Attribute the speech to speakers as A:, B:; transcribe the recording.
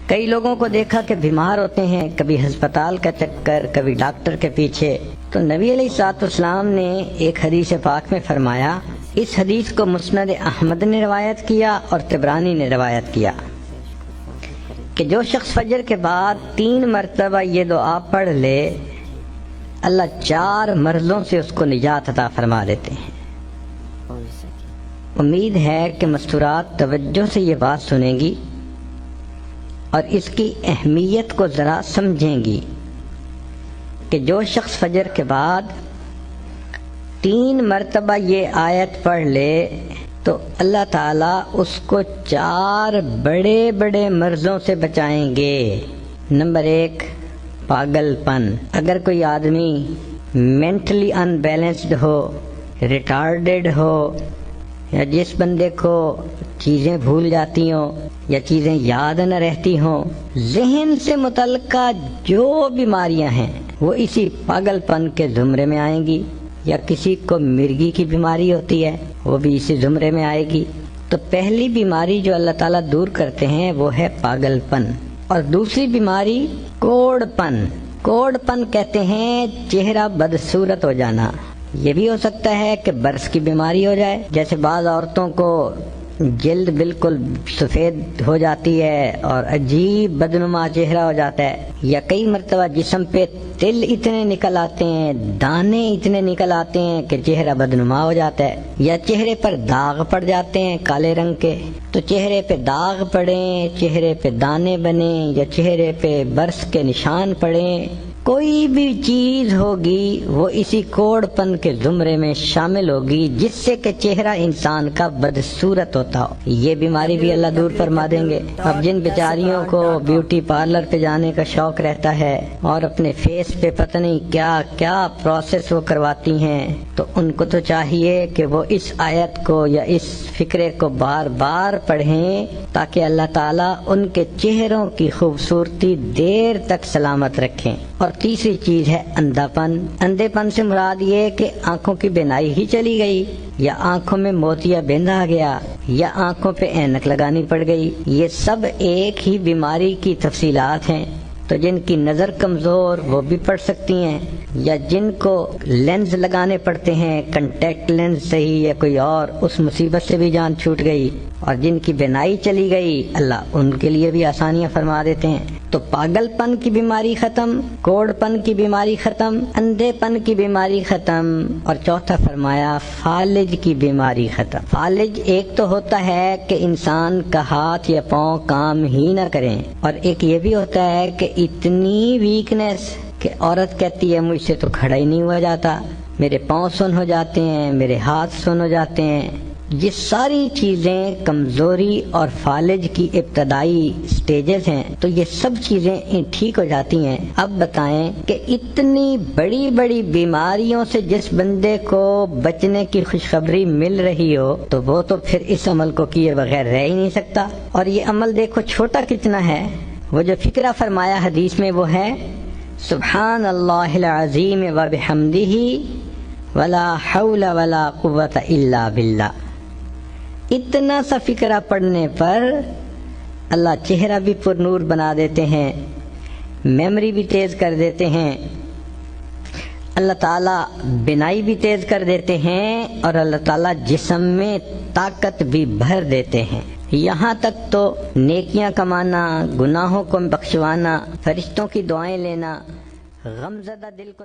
A: کئی لوگوں کو دیکھا کہ بیمار ہوتے ہیں، کبھی ہسپتال کا چکر، کبھی ڈاکٹر کے پیچھے، تو نبی علیہ الصلوۃ والسلام نے ایک حدیث پاک میں فرمایا، اس حدیث کو مسند احمد نے روایت کیا اور طبرانی نے روایت کیا کہ جو شخص فجر کے بعد 3 مرتبہ یہ دعا پڑھ لے، اللہ 4 مرضوں سے اس کو نجات عطا فرما دیتے ہیں۔ امید ہے کہ مستورات توجہ سے یہ بات سنیں گی اور اس کی اہمیت کو ذرا سمجھیں گی کہ جو شخص فجر کے بعد 3 مرتبہ یہ آیت پڑھ لے تو اللہ تعالیٰ اس کو 4 بڑے بڑے مرضوں سے بچائیں گے۔ نمبر 1، پاگل پن۔ اگر کوئی آدمی مینٹلی ان بیلنسڈ ہو، ریٹارڈڈ ہو، یا جس بندے کو چیزیں بھول جاتی ہوں یا چیزیں یاد نہ رہتی ہوں، ذہن سے متعلقہ جو بیماریاں ہیں وہ اسی پاگل پن کے زمرے میں آئیں گی، یا کسی کو مرگی کی بیماری ہوتی ہے وہ بھی اسی زمرے میں آئے گی۔ تو پہلی بیماری جو اللہ تعالیٰ دور کرتے ہیں وہ ہے پاگل پن، اور دوسری بیماری کوڑ پن۔ کوڑ پن کہتے ہیں چہرہ بدصورت ہو جانا۔ یہ بھی ہو سکتا ہے کہ برس کی بیماری ہو جائے، جیسے بعض عورتوں کو جلد بالکل سفید ہو جاتی ہے اور عجیب بدنما چہرہ ہو جاتا ہے، یا کئی مرتبہ جسم پہ تل اتنے نکل آتے ہیں، دانے اتنے نکل آتے ہیں کہ چہرہ بدنما ہو جاتا ہے، یا چہرے پر داغ پڑ جاتے ہیں کالے رنگ کے۔ تو چہرے پہ داغ پڑیں، چہرے پہ دانے بنیں، یا چہرے پہ برس کے نشان پڑیں، کوئی بھی چیز ہوگی وہ اسی کوڑ پن کے زمرے میں شامل ہوگی جس سے کہ چہرہ انسان کا بدصورت ہوتا ہو۔ یہ بیماری بھی اللہ دور فرما دیں گے۔ اب جن بیچاریوں کو بیوٹی پارلر پہ جانے کا شوق رہتا ہے اور اپنے فیس پہ پتہ نہیں کیا کیا پروسیس وہ کرواتی ہیں، تو ان کو تو چاہیے کہ وہ اس آیت کو یا اس فکرے کو بار بار پڑھیں تاکہ اللہ تعالیٰ ان کے چہروں کی خوبصورتی دیر تک سلامت رکھیں۔ اور تیسری چیز ہے اندھا پن۔ اندھے پن سے مراد یہ کہ آنکھوں کی بینائی ہی چلی گئی، یا آنکھوں میں موتیا بند آ گیا، یا آنکھوں پہ اینک لگانی پڑ گئی۔ یہ سب ایک ہی بیماری کی تفصیلات ہیں۔ تو جن کی نظر کمزور وہ بھی پڑھ سکتی ہیں، یا جن کو لینز لگانے پڑتے ہیں، کنٹیکٹ لینز صحیح یا کوئی اور، اس مصیبت سے بھی جان چھوٹ گئی، اور جن کی بینائی چلی گئی اللہ ان کے لیے بھی آسانیاں فرما دیتے ہیں۔ تو پاگل پن کی بیماری ختم، کوڑ پن کی بیماری ختم، اندھے پن کی بیماری ختم، اور چوتھا فرمایا فالج کی بیماری ختم۔ فالج ایک تو ہوتا ہے کہ انسان کا ہاتھ یا پاؤں کام ہی نہ کریں، اور ایک یہ بھی ہوتا ہے کہ اتنی ویکنیس کہ عورت کہتی ہے مجھ سے تو کھڑا ہی نہیں ہوا جاتا، میرے پاؤں سن ہو جاتے ہیں، میرے ہاتھ سن ہو جاتے ہیں۔ یہ ساری چیزیں کمزوری اور فالج کی ابتدائی سٹیجز ہیں، تو یہ سب چیزیں ٹھیک ہو جاتی ہیں۔ اب بتائیں کہ اتنی بڑی بڑی بیماریوں سے جس بندے کو بچنے کی خوشخبری مل رہی ہو تو وہ تو پھر اس عمل کو کیے بغیر رہ ہی نہیں سکتا۔ اور یہ عمل دیکھو چھوٹا کتنا ہے۔ وہ جو فکرہ فرمایا حدیث میں وہ ہے سبحان اللہ العظیم وبحمدہ ولا حول ولا قوۃ الا باللہ۔ اتنا سا فکرہ پڑھنے پر اللہ چہرہ بھی پر نور بنا دیتے ہیں، میموری بھی تیز کر دیتے ہیں، اللہ تعالیٰ بینائی بھی تیز کر دیتے ہیں، اور اللہ تعالیٰ جسم میں طاقت بھی بھر دیتے ہیں۔ یہاں تک تو نیکیاں کمانا، گناہوں کو بخشوانا، فرشتوں کی دعائیں لینا، غمزدہ دل کو